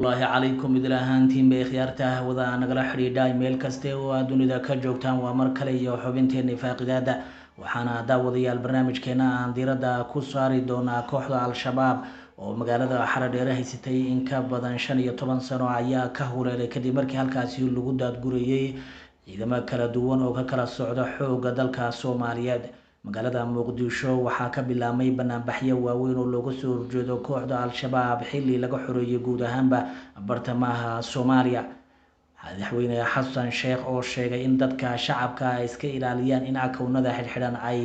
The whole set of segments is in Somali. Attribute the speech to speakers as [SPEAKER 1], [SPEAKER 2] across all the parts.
[SPEAKER 1] الله عليكم idil ahaantiin bay khiyaarta wada nagala xiriidhay meel kaste oo aad dunida ka joogtaan waa mar kale iyo xubinteena faaqidaada waxaana daawadayaal barnaamijkeena aan diiradda ku saari doonaa kooxda al-shabaab oo magaalada Xaradheere haysatay in ka badan 15 sano ayaa ka huleelay kadib markii halkaasi lagu daadgurayay ciidamo kala duwan oo ka kala socda xoogga dalka Soomaaliyeed magaalada Muqdisho waxaa ka bilaabmay banaanbaxyo waaweyn oo looga soo horjeedo kooxda al-shabaab xilli laga xoreeyay guud ahaanba bartamaha Soomaaliya madaxweyne xasan sheekh oo sheegay in dadka shacabka ay iska ilaaliyaan in akoonada xidhxidhan ay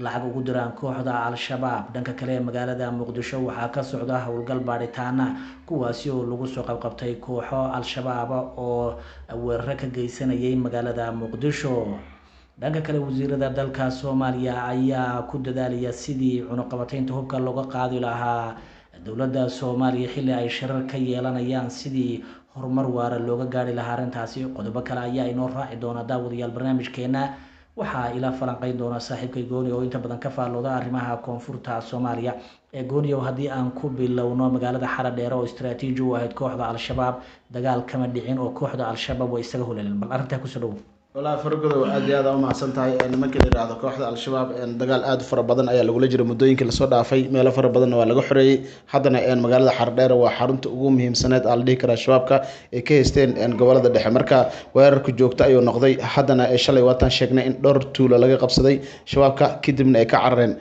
[SPEAKER 1] lacag ugu diraan kooxda al-shabaab dhanka kale magaalada Muqdisho waxaa ka socda howlgal baaritaana kuwaasi oo lagu soo qabqabtay kooxo al-shabaab oo weerar ka geysanayay magaalada Muqdisho dhanka kale wasiirada dalka Soomaaliya ayaa ku dadaalaya sidii cunaqabataynta hubka looga qaadi lahaa dowladda Soomaaliya xilli ay shirar ka yeelanayaan sidii horumar waara looga gaari lahaa arintaasi qodobo kale ayaa inoo raaci doona daawadayaal barnaamijkeena waxaa ila falanqeyn doona saaxiibkay Gooni oo inta badan ka faalooda arrimaha koonfurta Soomaaliya Gooni haddii aan ku bilowno magaalada Xaradheere oo istiraatiiji u ahayd kooxda al-shabaab dagaal kama dhicin oo kooxda al-shabaab way isaga huleeleen bal arinta ku soo dhaw
[SPEAKER 2] والله فرقده aad iyo aad u mahadsan tahay nimanka la yiraahdo kooxda al-shabaab dagaal aad fara badan ayaa lagu jiray muddooyinkii la soo dhaafay meelo fara badan waa laga xoreeyay haddana magaalada Xaradheere waa xarunta ugu muhiimsaneed aan dhihi karaa shabaabka ay ka haysteen gobolada dhexe marka weerarku joogta ayuu noqday haddana shalay waatan sheegnay in dhowr tuulo laga qabsaday shabaabka kadibna ay ka carareen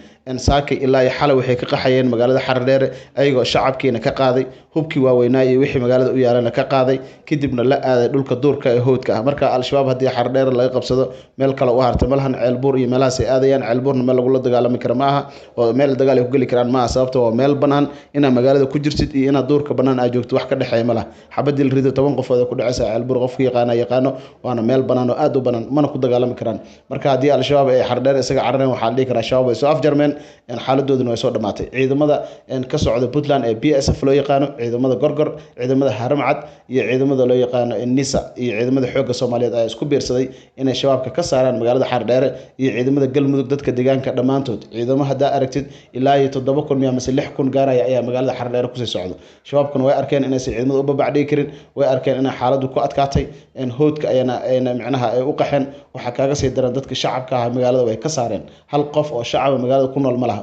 [SPEAKER 2] saakay ilaa xalay waxay ka qaxayeen magaalada Xaradheere ayagoo shacabkiina ka qaaday hubkii waaweynaa iyo wixii magaalada u yaalana ka qaaday kadibna la aaday dhulka duurka ee hoodka marka al-shabaab hadii Xaradheere laga qabsado meel kale u hartay malahan ceelbuur iyo meelahaas ay aadayaan ceelbuurna meel lagu la dagaalami karo maaha oo meel dagaal ay ku gali karaan maaha sababtoo waa meel banaan ina magaalada ku jirtid iyo ina duurka banaan aad joogto wax ka dhaxeey malaha xabadii rido 10 qof oo ku dhacaysa ceelbuur qofkii yaqaano waana meel banaan oo aad u banaan mana ku dagaalami karaan marka hadii al-shabaab ay Xaradheere isaga carareen waxa la dhihi karaa shabaab ay soo afjarmeen xaaladooduna way soo dhamaatay ciidamada ka socda Puntland ee BSF loo yaqaano ciidamada gorgor ciidamada haramcad iyo ciidamada loo yaqaano NISA iyo ciidamada xoogga Soomaaliyeed ay isku biirsaday inay shabaabka ka saaraan magaalada Xaradheere iyo ciidamada galmudug dadka deegaanka dhamaantood ciidamada hadda aragtid ilaa 7,000 ama 6,000 gaaraya ayaa magaalada Xaradheere ku sii socdo shabaabkuna way arkeen inay ciidamada u babacdhigi karin way arkeen in xaaladdu ku adkaatay in hoodka ayna macnaha ay u qaxeen waxa kaaga sii daran dadka shacabka ah magaalada way ka saareen hal qof oo shacab magaalada ku nool malaha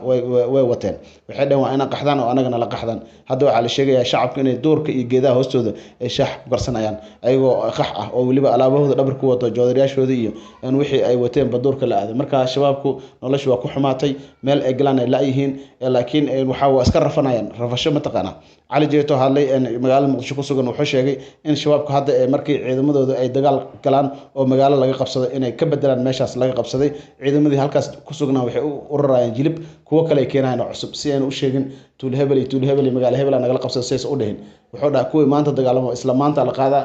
[SPEAKER 2] way wateen waxay dhan waa inaan qaxdaan oo anagana la qaxdaan hadda waxa la sheegayaa shacabku inay doorka iyo geedaha hoostooda ay shaax ku garsanayaan ayagoo qax ah oo waliba alaabahooda dhabar ku wato joodariyaashooda iyo in wixii ay wateen badoorka la aaday marka shabaabku noloshu waa ku xumaatay meel ay galaan ay la yihiin laakiin waxa waa iska rafanayaan rafasho ma taqaana cali jeeto hadlay magaalada Muqdisho ku sugan wuxuu sheegay in shabaabku hadda markii ciidamadooda ay dagaal galaan oo magaalo laga qabsado inay ka bedelaan meeshaas laga qabsaday ciidamadii halkaas ku sugnaa waxay u ururayaan jilib kuwa kale keenayaan cusub si aan u sheegin tuul hebel magaalo hebel naga qabsado sayis u dhahin wuxuu dhahay kuwii maanta dagaalamo isla maanta la qaada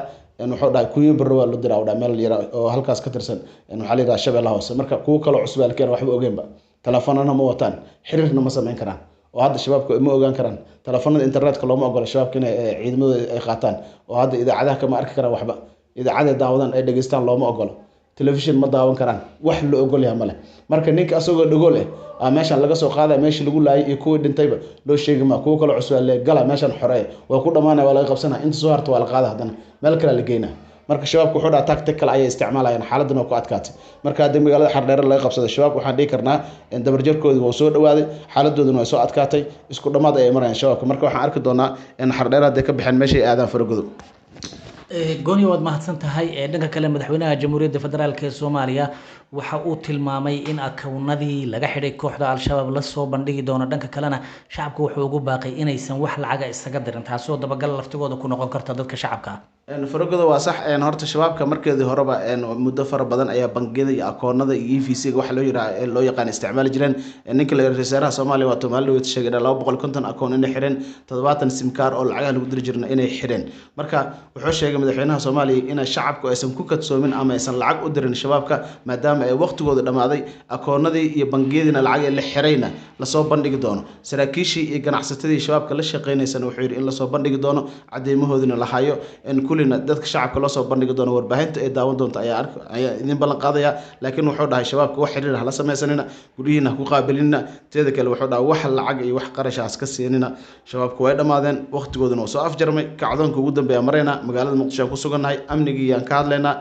[SPEAKER 2] wuxuu dhahay kuwii barro waa la diraa oo meel yar oo halkaas ka tirsan waxa la yiraahdaa Shabeellaha Hoose marka kuwa kale cusub ay keenayaan waxba ogeenba telefoonana ma wataan xiriirna ma sameyn karaan oo hadda shabaabku ma ogaan karaan telefoonada internetka looma ogola shabaabka inay ciidamadooda ay qaataan oo hadda idaacadaha kama arki karaan waxba idaacadaha daawadan ay dhageystaan looma ogola television ma daawan karaan wax la ogol yahay male marka ninka asagoo dhagool meeshan laga soo qaaday meeshii lagu laayay iyo kuwa dhintayba loo sheegi ma kuwa kale cusub la gala meeshan xoreey waa ku dhamaanay waa laga qabsanaa inta soo harto waa la qaadaa hadana meel kale la geeyna marka shabaabku wuxuu dhahay tactic kale ay isticmaalayaan xaaladana ku adkaatay marka hadii magaalada Xaradheere laga qabsado shabaab waxaan dhigi karnaa in dabarjarkoodu waa soo dhawaaday xaaladooduna way soo adkaatay isku dhamaad ay marayaan shabaabka marka waxaan arki doonaa in Xaradheere hadda ka bixin meeshii aadaan faragoodu
[SPEAKER 1] Gooni waad mahadsan tahay dhanka kale madaxweynaha Jamhuuriyadda Federaalka ee Soomaaliya waxa uu tilmaamay in akoonadii laga xidhay kooxda al-shabaab la soo bandhigi doono dhanka kalena shacabku wuxuu ugu baaqay inaysan wax lacag isaga dirin taasoo dabagal laftigooda ku noqon karta dadka shacabka
[SPEAKER 2] faragooda waa sax horta shabaabka markeedii horeba muddo fara badan ayaa bangiyada iyo akoonada iyo EVC-ga wax loo yaqaan isticmaali jireen ninka la rasaaraha Soomaaliya waa Soomaaliya way sheegay 250 akoon inay xireen 70 sim card oo lacag lagu diri jirna inay xireen marka wuxuu sheegay madaxweynaha Soomaaliya in shacabku aysan ku kadsoomin ama aysan lacag u dirin shabaabka maadaama maadaama ay waqtigooda dhamaaday akoonadii iyo bangiyadiina lacag la xirayna lasoo bandhigi doono saraakiishii iyo ganacsatadii shabaabka la shaqeynaysana wuxuu yidhi in lasoo bandhigi doono cadeymahoodina la hayo in kullina dadka shacabka loo soo bandhigi doono warbaahinta ay daawan doonto ayaa idin ballan qaadaya laakiin wuxuu dhahay shabaabka wax xiriir hala samaysanina guryihiina ku qaabilinina teeda kale wuxuu dhahay wax lacag iyo wax qarashaas ka siinina shabaabka way dhamaadeen waqtigooduna uu soo afjarmay kacdoonka ugu dambeeya marayna magaalada muqdisho aan ku sugannahay amnigii aan ka hadlaynaa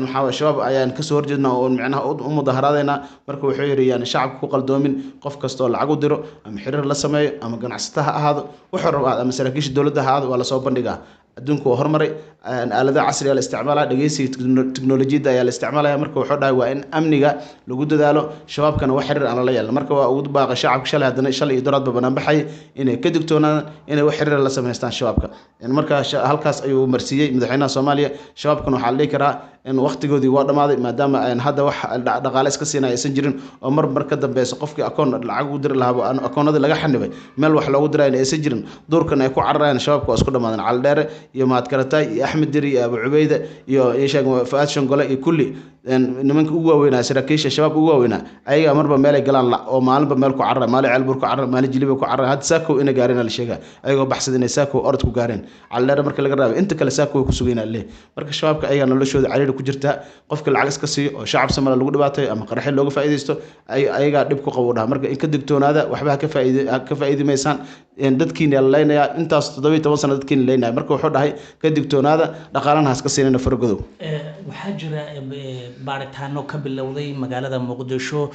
[SPEAKER 2] waxaa shabaab ayaan kasoo horjeednaa oo micnaha u mudaharaadaynaa marka wuxuu yidhi yani shacabka ku qaldoomin qof kastoo lacag u diro ama xiriir la sameeyo ama ganacsata ha ahaado wuxuu rabo ama saraakiisha dowladda ha ahaado waa lasoo bandhigaa adduunku waa hormaray aaladaha casriga la isticmaalaya dhegeysiga teknolojiyadda ayaa la isticmaalaya marka wuxuu dhahay waa in amniga lagu dadaalo shabaabkana wax xiriir aan lala yeelan marka waa ugu baaqay shacabka shalay haddana shalay iyo doraadba banaan baxay inay ka digtoonaadaan inay wax xiriir la samaystaan shabaabka marka halkaas ayuu marsiiyey madaxweynaha Soomaaliya shabaabkana waxaa la dhihi karaa in waqtigoodii waa dhamaaday maadaama aan hadda wax dhaqaale iska siinay aysan jirin oo mar ka dambeeyso qofkii akoon lacag u diri lahaa akoonada laga xanibay meel wax loogu diray aysan jirin doorkan ay ku cararayaan shabaabka waa isku dhamaadeen Caldheere iyo Maad Karatay iyo Axmed Diri iyo Abu Cubayda iyo Sheekh Faad Shangole iyo kulli nimanka ugu waaweynaa saraakiisha shabaab ugu waaweynaa ayaga marba meel ay galaan la oo maalinba meel ku carara maali Ceelbuur ku carara maali Jiliba ku carara had saako ina gaareen la sheega ayagoo baxsad inay saako orod ku gaareen Caldheere marka laga raabay inta kale saako way ku sugeynaa leh marka shabaabka ayaga noloshooda cariir ku jirta qofka lacag iska siiyo oo shacab Soomaaliya lagu dhibaatay ama qaraxi looga faa'iideysto ayaga dhib ku qabo dhaha marka in ka digtoonaada waxba ka faa'iidemaysan dadkiina leeynaya intaas 17 sano dadkiina leeynaya marka wuxuu dhahay ka digtoonaada dhaqaalana iska siinayna fargodow
[SPEAKER 1] waxaa jira baaritaano ka bilowday magaalada Muqdisho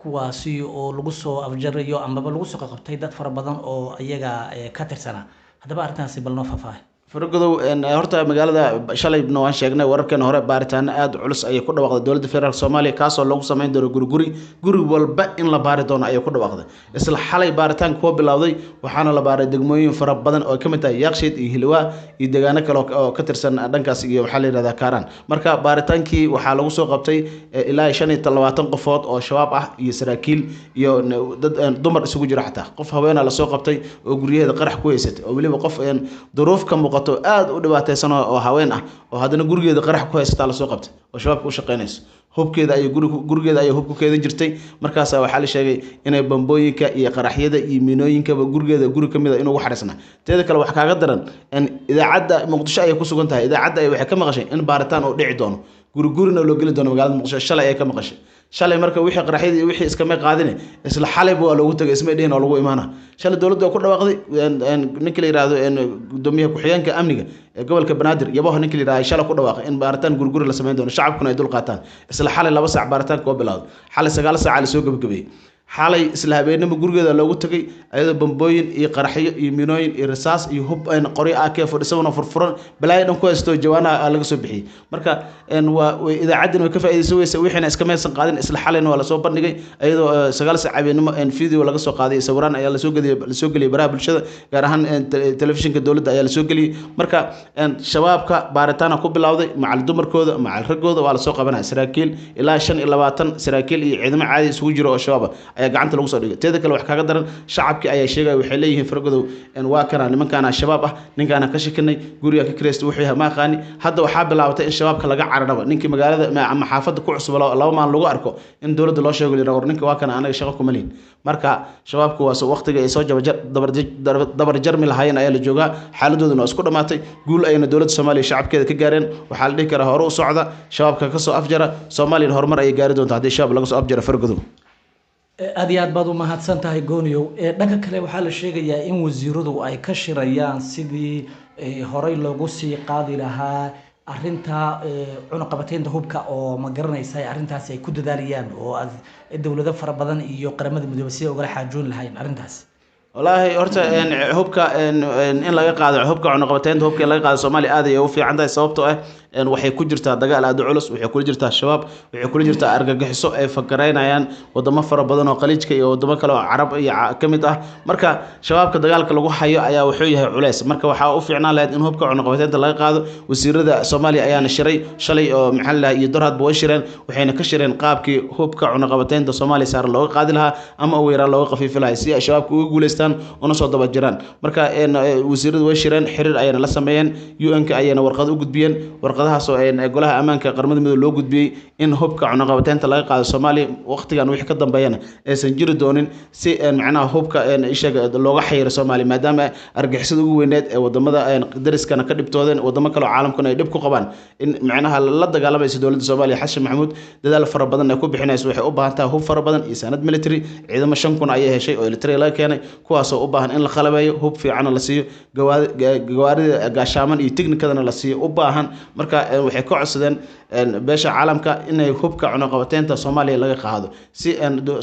[SPEAKER 1] kuwaasi oo lagu soo afjarayo ama lagu soo qabtay dad fara badan oo ayaga ka tirsana hadaba arrintaasi bal noo faahfaahin
[SPEAKER 2] fargodow horta magaalada shalay waan sheegnay wararkan hore baaritaan aad culus ay ku dhawaaqday dowladda federaalka Soomaaliya kaas oo lagu sameyn doono guri walba in la baari doono ay ku dhawaaqday isla xalay baaritaan ku bilowday waxaana la baaray degmooyin fara badan oo kamid tahay Yaaqshiid iyo Hilwa iyo deegaano kale oo ka tirsan dhankaas iyo waxa la yiraahdaa Kaaraan marka baaritaankii waxa lagu soo qabtay ilaa 25 qofood oo shabaab ah iyo saraakiil iyo dad dumar isugu jira xataa qof haweena la soo qabtay oo guriyeeda qarax ku haysatay oo waliba qof duruuf ka aad u dhibaataysan oo haween ah oo hadana gurigeeda qarax ku haysata la soo qabtay oo shabaabku u shaqeynayso hubkeeda ay gurigeeda ay hubku keedan jirtay markaas waxa la sheegay inay bambooyinka iyo qaraxyada iyo minooyinka gurigeeda guri kamid ah inuu wax xarisna teeda kale wax kaaga daran in idaacadda Muqdisho ay ku sugan tahay idaacadda ay waxay ka maqashay in baaritaan oo dhici doono gurigurina loo gali doono magaalada Muqdisho shalay ay ka maqashay shalay marka wixii qaraxyada iyo wixii iska ma qaadine isla xalay baa loogu tagay isma dheen oo lagu imaana shalay dawladdu ku dhawaaqday ninka la yiraahdo gudoomiyaha ku xigeenka amniga ee gobolka Banaadir yabaha ninka la yiraahdo shalay ku dhawaaqay in baaritaan guriguri la sameyn doono shacabkuna ay dul qaataan isla xalay 2 saac baaritaan ku bilowday xalay 9 saac la soo gabagabay xalay isla habeenimo gurigeeda loogu tagay ayadoo bambooyin iyo qaraxyo iyo minooyin iyo rasaas iyo hub ay qori AK-47 furfuran balay dhan ku haysto jawaana laga soo bixiyay marka waa idaacaddan way ka faa'iideysay wixina iska meesan qaadin isla xalayna waa la soo bandhigay ayadoo 9 saac habeenimo video laga soo qaaday sawiraan ayaa la soo galiyay baraha bulshada gaar ahaan telefishinka dawladda ayaa la soo galiyay marka shabaabka baaritaana ku bilowday macal dumarkooda macal ragooda waa la soo qabanay saraakiil ilaa 25 saraakiil iyo ciidamo caadi isugu jiro oo shabaab ayaa gacanta lagu soo dhigay teeda kale wax kaaga daran shacabkii ayaa sheegay waxay leeyihiin fargodow waa kana nimankaana shabaab ah ninkaana ka shakinay guriga ka Kristo wuxuu ma qaani hadda waxa bilaabatay in shabaabka laga cararaba ninkii magaalada ama xaafadda ku cusub laba maan lagu arko in dawladda loo sheego war ninka waa kana anaga shaqo kuma leeyin marka shabaabku waa soo waqtiga ay soo dabar jarmi lahaayeen ayaa la joogaa xaaladooduna isku dhamaatay guul ayna dawladda Soomaaliya shacabkeeda ka gaareen waxa la dhihi karaa hore u socda shabaabka ka soo afjara Soomaaliya horumar ay gaari doontaa hadii shabaab laga soo afjara fargodow
[SPEAKER 1] aad iyo aad baad u mahadsan tahay gooniyow dhanka kale waxaa la sheegayaa in wasiiradu ay ka shirayaan sidii horey loogu sii qaadi lahaa arrinta cunaqabataynta hubka oo ma garanaysa arrintaasi ay ku dadaalayaan oo dawlado fara badan iyo qaramada midoobay si ay uga xaajoon lahayn arrintaas
[SPEAKER 2] والله horta hubka in laga qaado hubka cunaqabataynta hubka in laga qaado Soomaaliya aad ay u fiican tahay sababtoo ah waxay ku jirtaa dagaal aad u culus waxay ku jirtaa shabaab waxay ku jirtaa argagixiso ay fakareynayaan wadamo fara badan oo qaliijka iyo wadamo kale oo carab iyo kamid ah marka shabaabka dagaalka lagu hayo ayaa wuxuu yahay culays marka waxa u fiicnaan lahayd in hubka cunaqabataynta laga qaado wasiirada Soomaaliya ayaana shiray shalay oo maxal ah iyo dorad boo shireen waxayna ka shireen qaabkii hubka cunaqabataynta Soomaaliya saar looga qaadi lahaa ama ugu yaraan looga qafiifi lahaa si shabaabku ugu guuleystaan una soo daba jiraan marka wasiiradu way shireen xiriir ayana la sameeyeen UN-ka ayana warqad u gudbiyeen warqad warqadahaas oo golaha ammaanka qaramada midoobe loo gudbiyey in hubka cunaqabateynta laga qaado Soomaaliya waqtigan wixii ka dambeeyana aysan jiri doonin si macnaha hubka ishaga looga xayiro Soomaaliya maadaama argagixisada ugu weyneed ee wadamada dariskana ka dhibtoodeen wadamo kale oo caalamkana ay dhib ku qabaan in macnaha la dagaalamayso dowladda Soomaaliya Xasan Maxamuud dadaal fara badan ay ku bixinayso waxay u baahan tahay hub fara badan iyo sanad military ciidamo 5,000 ayay heshay oo Eritrea laga keenay kuwaas oo u baahan in la qalabeeyo hub fiican la siiyo gawaarida gaashaaman iyo tiknikadana la siiyo u baahan marka waxay ka codsadeen beesha caalamka inay hubka cunaqabateynta Soomaaliya laga qaado si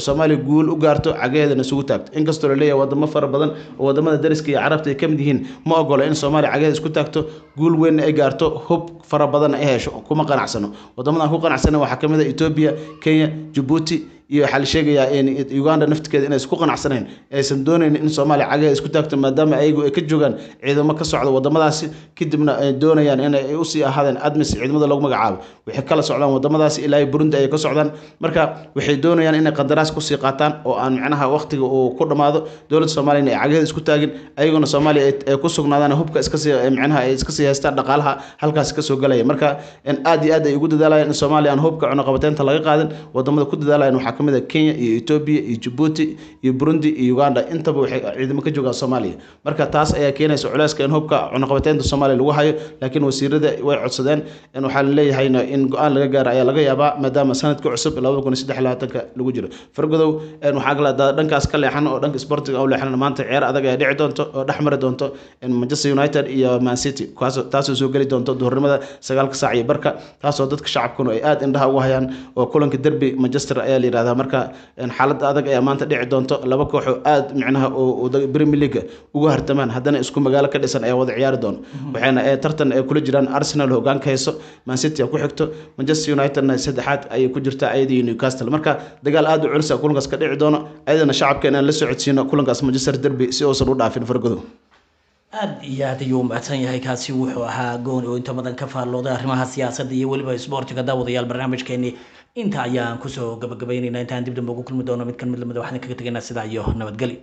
[SPEAKER 2] Soomaaliya guul u gaarto cageedana isugu taagto inkastoo la leeyahay wadamo fara badan oo wadamada dariska iyo carabta ay kamid yihiin ma ogola in Soomaaliya cageeda isku taagto guul weyn ay gaarto hub fara badan ay hesho kuma qanacsano wadamada ku qanacsan waxa kamid ah Ethiopia Kenya Djibouti iyo waxa la sheegayaa in Uganda nafteeda inay isku qanacsaneen aysan doonaynin in Soomaaliya cageeda isku taagto maadaama ayagu ay ka joogan ciidamo ka socda wadamadaasi kadibna ay doonayaan in ay u sii ahaadeen admis ciidamada lagu magacaabo waxay kala socdaan wadamadaasi ilaa Burundi ay ka socdaan marka waxay doonayaan in ay qandaraas ku sii qaataan oo aan macnaha waqtiga uu ku dhamaado dowladda Soomaaliya ay cageeda isku taagin ayaguna Soomaaliya ay ku sugnaadaan hubka iska sii macnaha ay iska sii haystaan dhaqaalaha halkaas ka soo galaya marka in aad iyo aad ay ugu dadaalayaan in Soomaaliya aan hubka cunaqabateynta laga qaadin wadamada ku dadaalayaan waxa kamid ah Kenya iyo Ethiopia iyo Djibouti iyo Burundi iyo Uganda intaba waxay ciidamo ka joogaan Soomaaliya marka taas ayaa keenaysa culayska in hubka cunaqabateynta Soomaaliya lagu hayo laakiin wasiirada way codsadeen in waxa la leeyahay in go'aan laga gaaro ayaa laga yaabaa maadaama sanadka cusub 2023 lagu jiro fargodow waxa kala dhankaas ka leexan oo dhanka sportiga oo leexan maanta ciyaar adag ay dhici doonto oo dhaxmari doonto in Manchester United iyo Man City taas oo soo gali doonto duhurnimada 9 saac iyo barka taas oo dadka shacabkuna ay aad indhaha ugu hayaan oo kulanka derby Manchester ayaa la yiraahdaa marka xaalad adag ayaa maanta dhici doonto laba koox oo aad macnaha oo Premier League ugu hartamaan haddana isku magaalo ka dhisan ayaa wada ciyaari doon waxayna tartan ay kula jiraan Arsenal hoggaanka hayso Man City ku xigto Manchester United saddexaad ay ku jirtaa ayadii Newcastle marka dagaal aad u culus ah kulankaas ka dhici doono ayadana shacabkeena la socodsiino kulankaas Manchester derby si uusan u dhaafin fargodo
[SPEAKER 1] aad iyo aad ayuu mahadsan yahay kaasi wuxuu ahaa goon oo inta badan ka faallooday arrimaha siyaasadda iyo weliba isboortiga daawadayaal barnaamijkeeni inta ayaan kusoo gabagabaynaynaa intaan dib dambe ugu kulmi doono mid kan mid lamida waxaan kaga tegaynaa sidaa iyo nabadgelyo